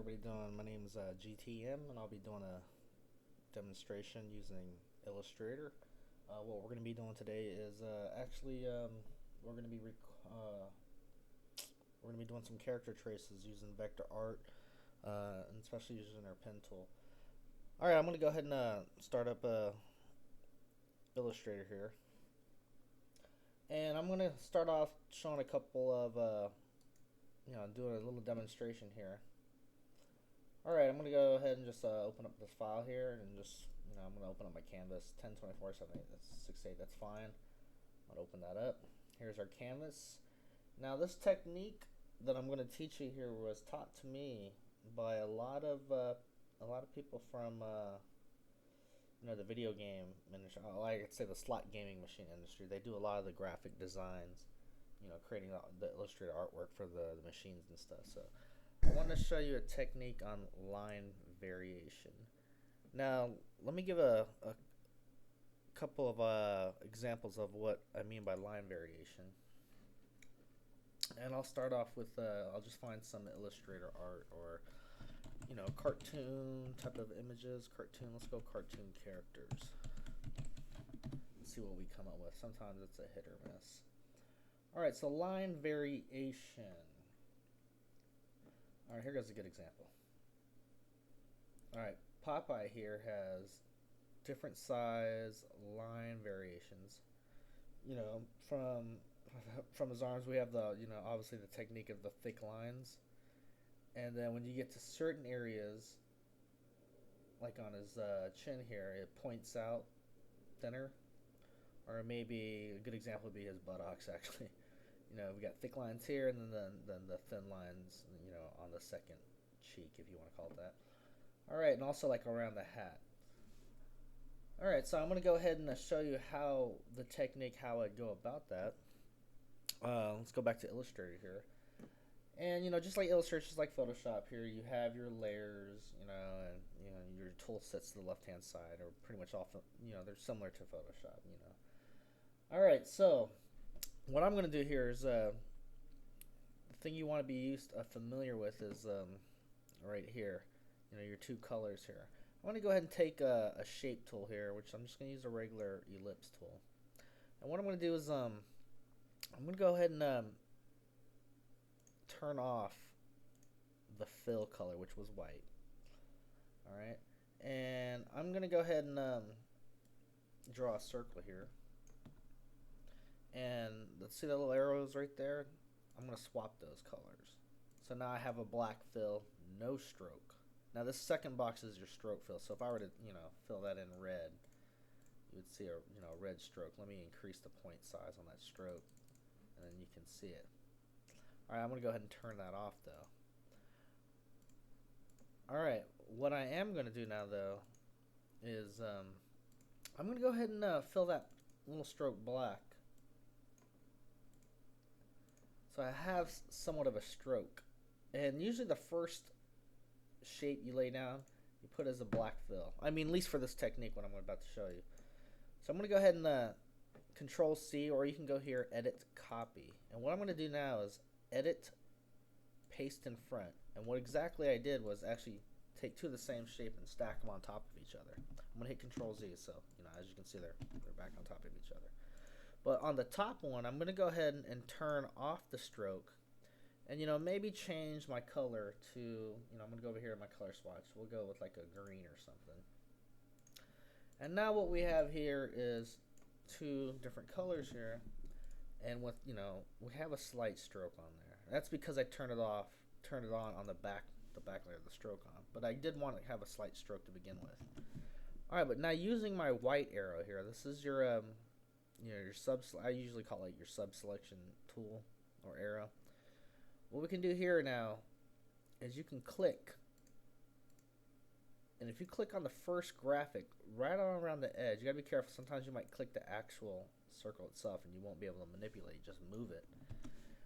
everybody doing? My name is GTM, and I'll be doing a demonstration using Illustrator. What we're going to be doing today is we're going to be we're going to be doing some character traces using vector art, and especially using our pen tool. All right, I'm going to go ahead and start up Illustrator here, and I'm going to start off showing a couple of doing a little demonstration here. Alright, I'm going to go ahead and just open up this file here and just, I'm going to open up my canvas 102478, that's 68, that's fine. I'm going to open that up. Here's our canvas. Now this technique that I'm going to teach you here was taught to me by a lot of people from the video game industry. I could say the slot gaming machine industry. They do a lot of the graphic designs, creating the Illustrator artwork for the machines and stuff. So I want to show you a technique on line variation. Now, let me give a couple of examples of what I mean by line variation. And I'll start off with, I'll just find some Illustrator art or, cartoon type of images. Cartoon, let's go cartoon characters. Let's see what we come up with. Sometimes it's a hit or miss. Alright, so line variation. Alright, here goes a good example. Alright, Popeye here has different size line variations. From his arms we have the, obviously the technique of the thick lines. And then when you get to certain areas, like on his chin here, it points out thinner. Or maybe a good example would be his buttocks, actually. We got thick lines here, and then the thin lines, on the second cheek, if you want to call it that. All right, and also like around the hat. All right, so I'm going to go ahead and show you how the technique, how I go about that. Let's go back to Illustrator here. And, just like Illustrator, just like Photoshop here, you have your layers, and, your tool sets to the left-hand side, or pretty much all, they're similar to Photoshop, All right, so what I'm going to do here is the thing you want to be familiar with is right here, your two colors here. I want to go ahead and take a shape tool here, which I'm just going to use a regular ellipse tool. And what I'm going to do is I'm going to go ahead and turn off the fill color, which was white. All right, and I'm going to go ahead and draw a circle here. And let's see the little arrows right there. I'm going to swap those colors. So now I have a black fill, no stroke. Now this second box is your stroke fill. So if I were to, fill that in red, you would see a, red stroke. Let me increase the point size on that stroke, and then you can see it. All right, I'm going to go ahead and turn that off though. All right, what I am going to do now though is I'm going to go ahead and fill that little stroke black. So I have somewhat of a stroke, and usually the first shape you lay down, you put as a black fill. I mean, at least for this technique, what I'm about to show you. So I'm going to go ahead and Control C, or you can go here, Edit, Copy. And what I'm going to do now is Edit, Paste in front. And what exactly I did was actually take two of the same shape and stack them on top of each other. I'm going to hit Control Z, so as you can see, they're back on top of each other. But on the top one, I'm going to go ahead and turn off the stroke and, maybe change my color to, I'm going to go over here in my color swatch. We'll go with like a green or something. And now what we have here is two different colors here. And with, we have a slight stroke on there. That's because I turned it on the back layer of the stroke on. But I did want to have a slight stroke to begin with. All right, but now using my white arrow here, this is your I usually call it your sub selection tool or arrow. What we can do here now is you can click, and if you click on the first graphic right on around the edge, you gotta be careful. Sometimes you might click the actual circle itself and you won't be able to manipulate, just move it.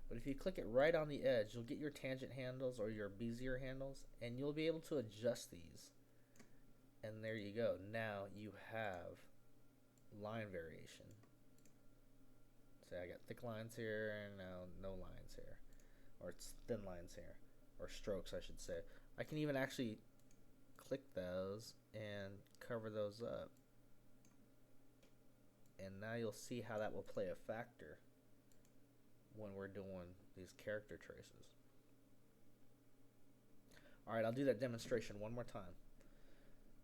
But if you click it right on the edge, you'll get your tangent handles or your Bezier handles, and you'll be able to adjust these. And there you go. Now you have line variation. Say I got thick lines here and now no lines here, or it's thin lines here. or strokes, I should say. I can even actually click those and cover those up. And now you'll see how that will play a factor when we're doing these character traces. Alright, I'll do that demonstration one more time.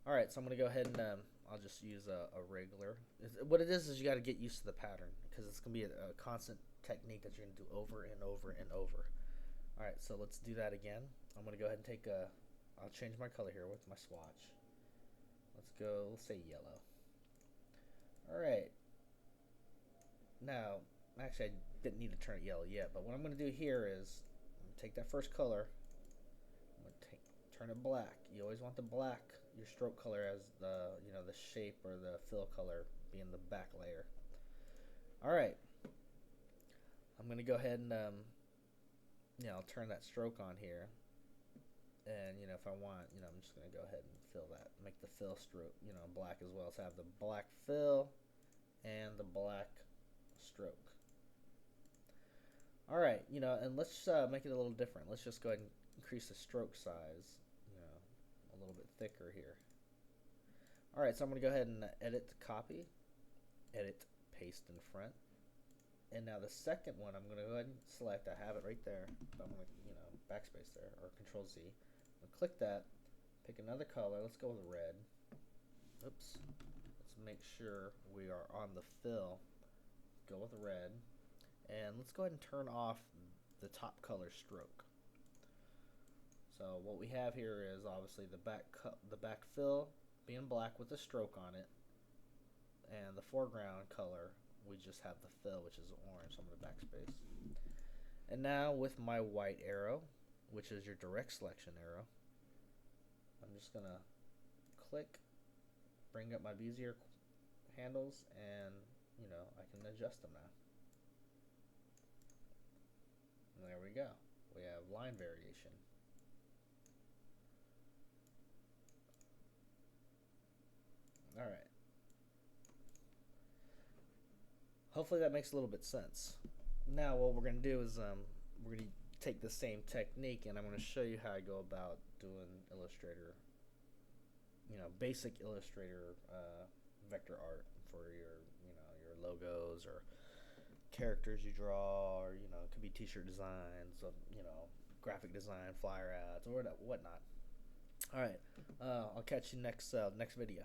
Alright, so I'm going to go ahead and I'll just use a regular. What it is you got to get used to the pattern, because it's going to be a constant technique that you're going to do over and over and over. Alright, so let's do that again. I'm going to go ahead and take I'll change my color here with my swatch. Let's say yellow. Alright. Now, actually I didn't need to turn it yellow yet, but what I'm going to do here is I'm going to take that first color, I'm going to turn it black. You always want the black, your stroke color, as the the shape or the fill color being the back layer. Alright. I'm going to go ahead and I'll turn that stroke on here. And if I want, I'm just going to go ahead and fill that, make the fill stroke, black as well. So I have the black fill and the black stroke. All right, and let's make it a little different. Let's just go ahead and increase the stroke size, a little bit thicker here. All right, so I'm going to go ahead and edit the copy, edit, paste in front. And now the second one, I'm going to go ahead and select. I have it right there. So I'm going to, backspace there, or Control Z. I'm going to click that, pick another color. Let's go with red. Oops. Let's make sure we are on the fill. Go with red. And let's go ahead and turn off the top color stroke. So what we have here is obviously the back fill being black with a stroke on it, and the foreground color, we just have the fill, which is orange. So I'm going to backspace. And now with my white arrow, which is your direct selection arrow, I'm just going to click, bring up my Bezier handles, and I can adjust them now. And there we go. We have line variation. Alright. Hopefully that makes a little bit sense. Now what we're going to do is we're going to take the same technique, and I'm going to show you how I go about doing Illustrator, basic Illustrator vector art for your logos or characters you draw, or it could be t-shirt designs, graphic design, flyer ads, or whatnot. All right, I'll catch you next video.